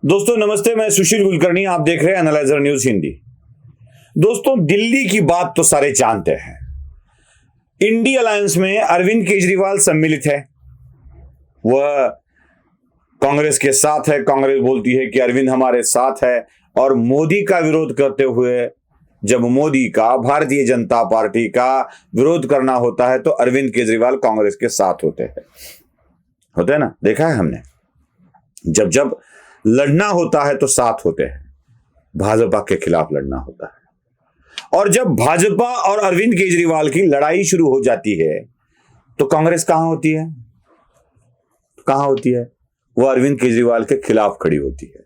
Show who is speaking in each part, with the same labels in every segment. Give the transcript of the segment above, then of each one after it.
Speaker 1: दोस्तों नमस्ते, मैं सुशील कुलकर्णी, आप देख रहे हैं एनालाइजर न्यूज हिंदी। दोस्तों दिल्ली की बात तो सारे जानते हैं। इंडी अलायंस में अरविंद केजरीवाल सम्मिलित है, वह कांग्रेस के साथ है। कांग्रेस बोलती है कि अरविंद हमारे साथ है, और मोदी का विरोध करते हुए जब मोदी का, भारतीय जनता पार्टी का विरोध करना होता है तो अरविंद केजरीवाल कांग्रेस के साथ होते हैं ना, देखा है हमने। जब जब लड़ना होता है तो साथ होते हैं, भाजपा के खिलाफ लड़ना होता है। और जब भाजपा और अरविंद केजरीवाल की लड़ाई शुरू हो जाती है तो कांग्रेस कहां होती है? वो अरविंद केजरीवाल के खिलाफ खड़ी होती है।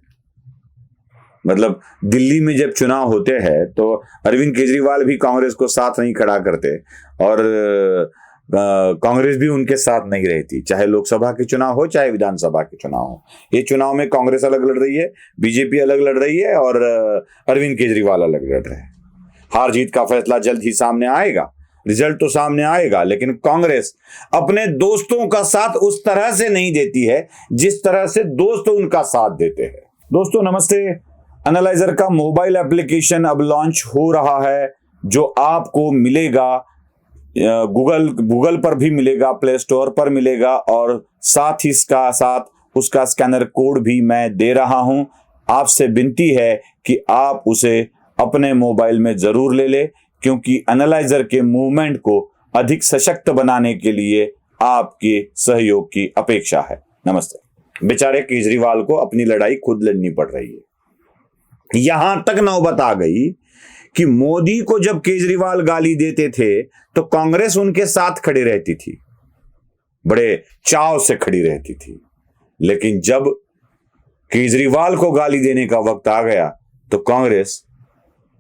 Speaker 1: मतलब दिल्ली में जब चुनाव होते हैं तो अरविंद केजरीवाल भी कांग्रेस को साथ नहीं खड़ा करते, और कांग्रेस भी उनके साथ नहीं रहती, चाहे लोकसभा के चुनाव हो चाहे विधानसभा के चुनाव हो। ये चुनाव में कांग्रेस अलग लड़ रही है, बीजेपी अलग लड़ रही है, और अरविंद केजरीवाल अलग लड़ रहे हैं। हार जीत का फैसला जल्द ही सामने आएगा, रिजल्ट तो सामने आएगा, लेकिन कांग्रेस अपने दोस्तों का साथ उस तरह से नहीं देती है जिस तरह से दोस्त उनका साथ देते हैं। दोस्तों नमस्ते, एनालाइजर का मोबाइल एप्लीकेशन अब लॉन्च हो रहा है, जो आपको मिलेगा गूगल पर भी मिलेगा, प्ले स्टोर पर मिलेगा, और साथ ही साथ उसका स्कैनर कोड भी मैं दे रहा हूं। आपसे विनती है कि आप उसे अपने मोबाइल में जरूर ले ले, क्योंकि एनालाइजर के मूवमेंट को अधिक सशक्त बनाने के लिए आपके सहयोग की अपेक्षा है। नमस्ते। बेचारे केजरीवाल को अपनी लड़ाई खुद लड़नी पड़ रही है। यहां तक नौबत आ गई कि मोदी को जब केजरीवाल गाली देते थे तो कांग्रेस उनके साथ खड़ी रहती थी, बड़े चाव से खड़ी रहती थी। लेकिन जब केजरीवाल को गाली देने का वक्त आ गया तो कांग्रेस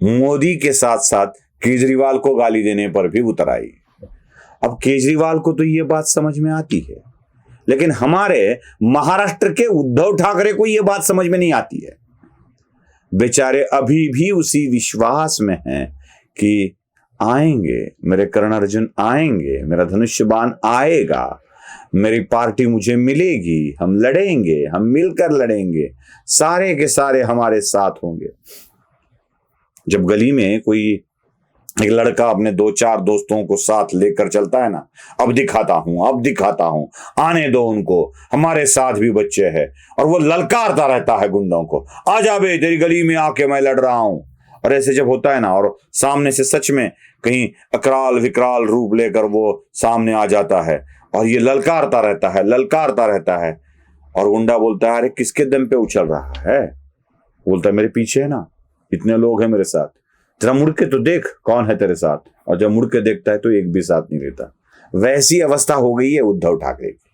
Speaker 1: मोदी के साथ साथ केजरीवाल को गाली देने पर भी उतर आई। अब केजरीवाल को तो यह बात समझ में आती है, लेकिन हमारे महाराष्ट्र के उद्धव ठाकरे को यह बात समझ में नहीं आती है। बेचारे अभी भी उसी विश्वास में हैं कि आएंगे, मेरे कर्ण अर्जुन आएंगे, मेरा धनुष्य बाण आएगा, मेरी पार्टी मुझे मिलेगी, हम लड़ेंगे, हम मिलकर लड़ेंगे, सारे के सारे हमारे साथ होंगे। जब गली में कोई एक लड़का अपने 2-4 दोस्तों को साथ लेकर चलता है ना, अब दिखाता हूं, आने दो उनको, हमारे साथ भी बच्चे हैं, और वो ललकारता रहता है गुंडों को, आ जा बे, तेरी गली में आके मैं लड़ रहा हूं। और ऐसे जब होता है ना, और सामने से सच में कहीं अकराल विकराल रूप लेकर वो सामने आ जाता है, और ये ललकारता रहता है, और गुंडा बोलता है, अरे किसके दम पे उछल रहा है? बोलता है, मेरे पीछे है ना, इतने लोग हैं मेरे साथ, जरा मुड़ के तो देख कौन है तेरे साथ। और जब मुड़ के देखता है तो एक भी साथ नहीं रहता। वैसी अवस्था हो गई है उद्धव ठाकरे की,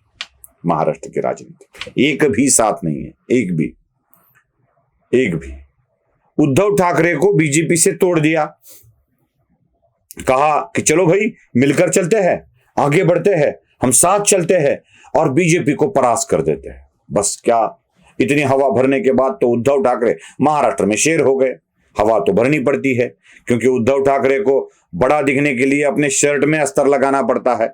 Speaker 1: महाराष्ट्र की राजनीति। एक भी साथ नहीं है, एक भी। उद्धव ठाकरे को बीजेपी से तोड़ दिया, कहा कि चलो भाई मिलकर चलते हैं, आगे बढ़ते हैं, हम साथ चलते हैं, और बीजेपी को परास्त कर देते हैं। बस क्या, इतनी हवा भरने के बाद तो उद्धव ठाकरे महाराष्ट्र में शेर हो गए। हवा तो भरनी पड़ती है, क्योंकि उद्धव ठाकरे को बड़ा दिखने के लिए अपने शर्ट में अस्तर लगाना पड़ता है,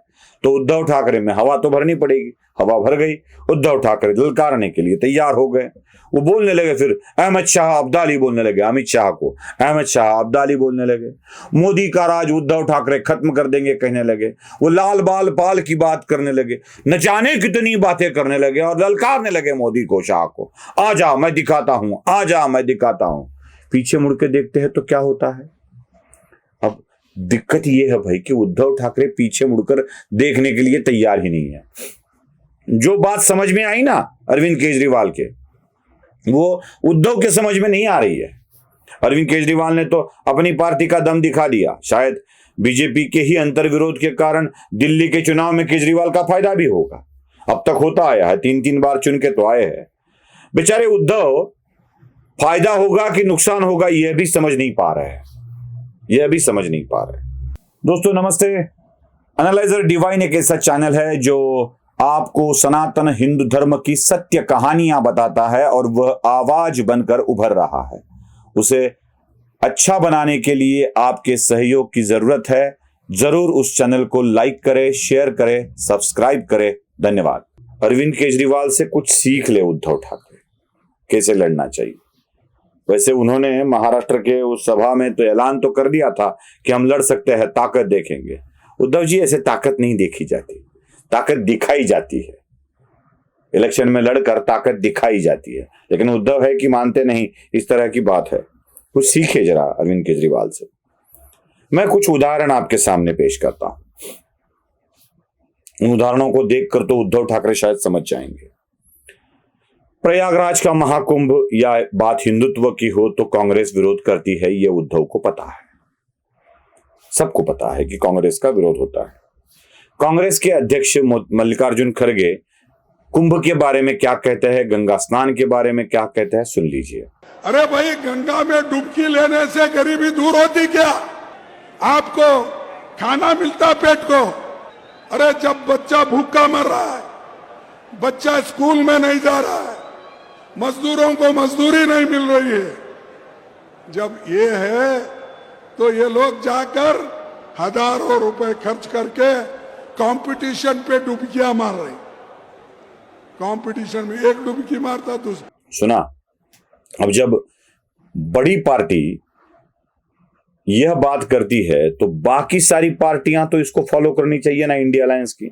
Speaker 1: तो उद्धव ठाकरे में हवा तो भरनी पड़ेगी। हवा भर गई, उद्धव ठाकरे ललकारने के लिए तैयार हो गए। वो बोलने लगे, फिर अहमद शाह अब्दाली बोलने लगे, अमित शाह को अहमद शाह अब्दाली बोलने लगे। मोदी का राज उद्धव ठाकरे खत्म कर देंगे कहने लगे। वो लाल बाल पाल की बात करने लगे, न जाने कितनी बातें करने लगे, और ललकारने लगे मोदी को, शाह को, आ जा मैं दिखाता हूं। पीछे मुड़ के देखते हैं तो क्या होता है। अब दिक्कत यह है भाई कि उद्धव ठाकरे पीछे मुड़कर देखने के लिए तैयार ही नहीं है। जो बात समझ में आई ना अरविंद केजरीवाल के, वो उद्धव के समझ में नहीं आ रही है। अरविंद केजरीवाल ने तो अपनी पार्टी का दम दिखा दिया। शायद बीजेपी के ही अंतर्विरोध के कारण दिल्ली के चुनाव में केजरीवाल का फायदा भी होगा। अब तक होता आया है, 3-3 बार चुन के तो आए हैं। बेचारे उद्धव फायदा होगा कि नुकसान होगा यह भी समझ नहीं पा रहे। दोस्तों नमस्ते, एनालाइजर डिवाइन एक ऐसा चैनल है जो आपको सनातन हिंदू धर्म की सत्य कहानियां बताता है, और वह आवाज बनकर उभर रहा है। उसे अच्छा बनाने के लिए आपके सहयोग की जरूरत है। जरूर उस चैनल को लाइक करें, शेयर करें, सब्सक्राइब करें। धन्यवाद। अरविंद केजरीवाल से कुछ सीख ले उद्धव ठाकरे। कैसे लड़ना चाहिए। वैसे उन्होंने महाराष्ट्र के उस सभा में तो ऐलान तो कर दिया था कि हम लड़ सकते हैं, ताकत देखेंगे। उद्धव जी, ऐसे ताकत नहीं देखी जाती, ताकत दिखाई जाती है। इलेक्शन में लड़कर ताकत दिखाई जाती है, लेकिन उद्धव है कि मानते नहीं, इस तरह की बात है। कुछ सीखे जरा अरविंद केजरीवाल से। मैं कुछ उदाहरण आपके सामने पेश करता हूं, उन उदाहरणों को देखकर तो उद्धव ठाकरे शायद समझ जाएंगे। प्रयागराज का महाकुंभ या बात हिंदुत्व की हो तो कांग्रेस विरोध करती है, यह उद्धव को पता है, सबको पता है कि कांग्रेस का विरोध होता है। कांग्रेस के अध्यक्ष मल्लिकार्जुन खड़गे कुंभ के बारे में क्या कहते हैं, गंगा स्नान के बारे में क्या कहते हैं, सुन लीजिए।
Speaker 2: अरे भाई, गंगा में डुबकी लेने से गरीबी दूर होती क्या? आपको खाना मिलता पेट को? अरे जब बच्चा भूखा मर रहा है, बच्चा स्कूल में नहीं जा रहा है, मजदूरों को मजदूरी नहीं मिल रही है, जब ये है तो ये लोग जाकर हजारों रुपए खर्च करके कंपटीशन पे डुबकियां मार रहे। कंपटीशन में एक डुबकी मारता दूसरा।
Speaker 1: सुना? अब जब बड़ी पार्टी यह बात करती है तो बाकी सारी पार्टियां तो इसको फॉलो करनी चाहिए ना। इंडिया अलायंस की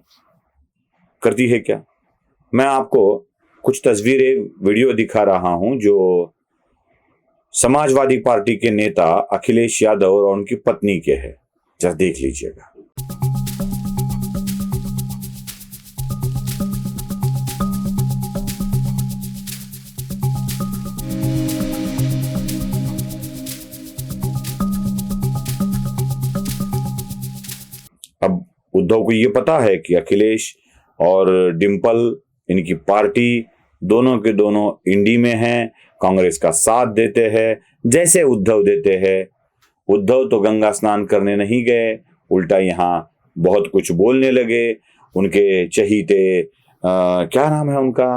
Speaker 1: करती है क्या? मैं आपको कुछ तस्वीरें, वीडियो दिखा रहा हूं जो समाजवादी पार्टी के नेता अखिलेश यादव और उनकी पत्नी के हैं, जरा देख लीजिएगा। अब उद्धव को यह पता है कि अखिलेश और डिंपल, इनकी पार्टी दोनों के दोनों इंडी में हैं, कांग्रेस का साथ देते हैं जैसे उद्धव देते हैं। उद्धव तो गंगा स्नान करने नहीं गए, उल्टा यहाँ बहुत कुछ बोलने लगे। उनके चहीते क्या नाम है उनका,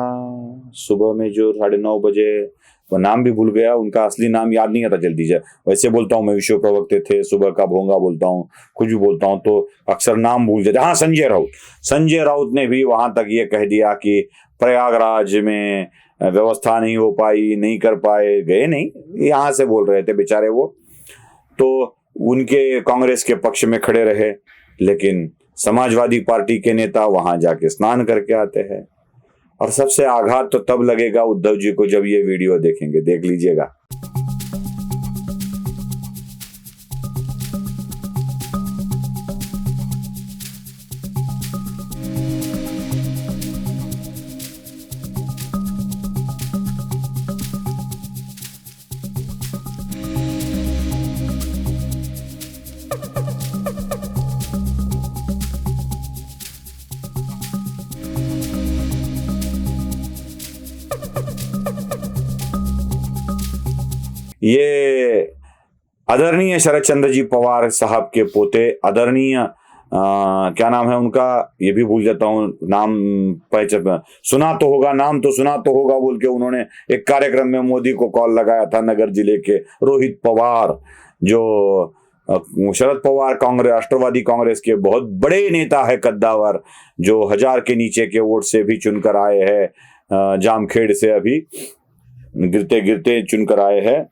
Speaker 1: सुबह में जो 9:30 बजे, वो नाम भी भूल गया, उनका असली नाम याद नहीं आता जल्दी से। वैसे बोलता हूँ मैं, विश्व प्रवक्ते थे, सुबह का भोंगा बोलता हूँ, कुछ भी बोलता हूँ तो अक्सर नाम भूल जाते। हाँ, संजय राउत। संजय राउत ने भी वहां तक ये कह दिया कि प्रयागराज में व्यवस्था नहीं हो पाई, नहीं कर पाए, गए नहीं, यहां से बोल रहे थे बेचारे वो। तो उनके कांग्रेस के पक्ष में खड़े रहे, लेकिन समाजवादी पार्टी के नेता वहां जाके स्नान करके आते हैं। और सबसे आघात तो तब लगेगा उद्धव जी को जब ये वीडियो देखेंगे, देख लीजिएगा। ये आदरणीय शरद चंद्र जी पवार साहब के पोते, आदरणीय क्या नाम है उनका, ये भी भूल जाता हूँ नाम, सुना तो होगा, नाम तो सुना तो होगा बोल के उन्होंने एक कार्यक्रम में मोदी को कॉल लगाया था। नगर जिले के रोहित पवार, जो शरद पवार कांग्रेस, राष्ट्रवादी कांग्रेस के बहुत बड़े नेता है, कद्दावर, जो 1000 के नीचे के वोट से भी चुनकर आए हैं, जामखेड़ से अभी गिरते गिरते चुनकर आए हैं।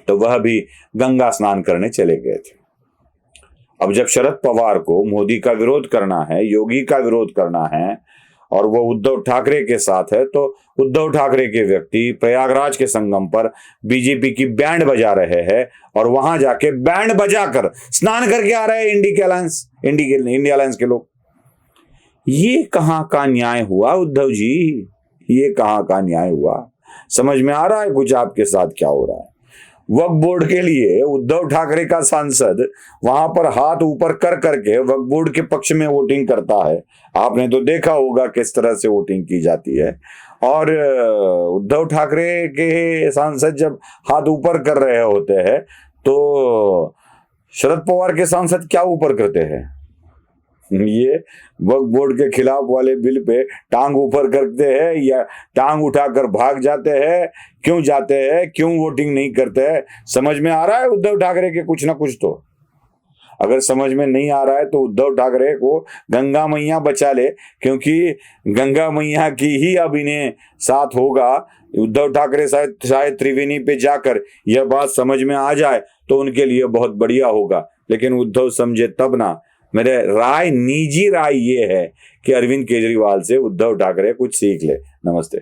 Speaker 1: तो वह भी गंगा स्नान करने चले गए थे। अब जब शरद पवार को मोदी का विरोध करना है, योगी का विरोध करना है, और वो उद्धव ठाकरे के साथ है, तो उद्धव ठाकरे के व्यक्ति प्रयागराज के संगम पर बीजेपी की बैंड बजा रहे हैं और वहां जाके बैंड बजाकर स्नान करके आ रहे हैं इंडिया अलायंस के लोग। ये कहां का न्याय हुआ उद्धव जी? ये कहां का न्याय हुआ? समझ में आ रहा है कुछ आपके साथ क्या हो रहा है? वक्फ बोर्ड के लिए उद्धव ठाकरे का सांसद वहां पर हाथ ऊपर कर करके वक्फ बोर्ड के पक्ष में वोटिंग करता है। आपने तो देखा होगा किस तरह से वोटिंग की जाती है। और उद्धव ठाकरे के सांसद जब हाथ ऊपर कर रहे होते हैं तो शरद पवार के सांसद क्या ऊपर करते हैं? ये वक्फ बोर्ड के खिलाफ वाले बिल पे टांग ऊपर करते हैं या टांग उठाकर भाग जाते हैं? क्यों जाते हैं? क्यों वोटिंग नहीं करते हैं? समझ में आ रहा है उद्धव ठाकरे के कुछ ना कुछ तो। अगर समझ में नहीं आ रहा है तो उद्धव ठाकरे को गंगा मैया बचा ले, क्योंकि गंगा मैया की ही अब इन्हें साथ होगा। उद्धव ठाकरे शायद त्रिवेणी पे जाकर यह बात समझ में आ जाए तो उनके लिए बहुत बढ़िया होगा, लेकिन उद्धव समझे तब ना। मेरे निजी राय ये है कि अरविंद केजरीवाल से उद्धव ठाकरे कुछ सीख ले। नमस्ते।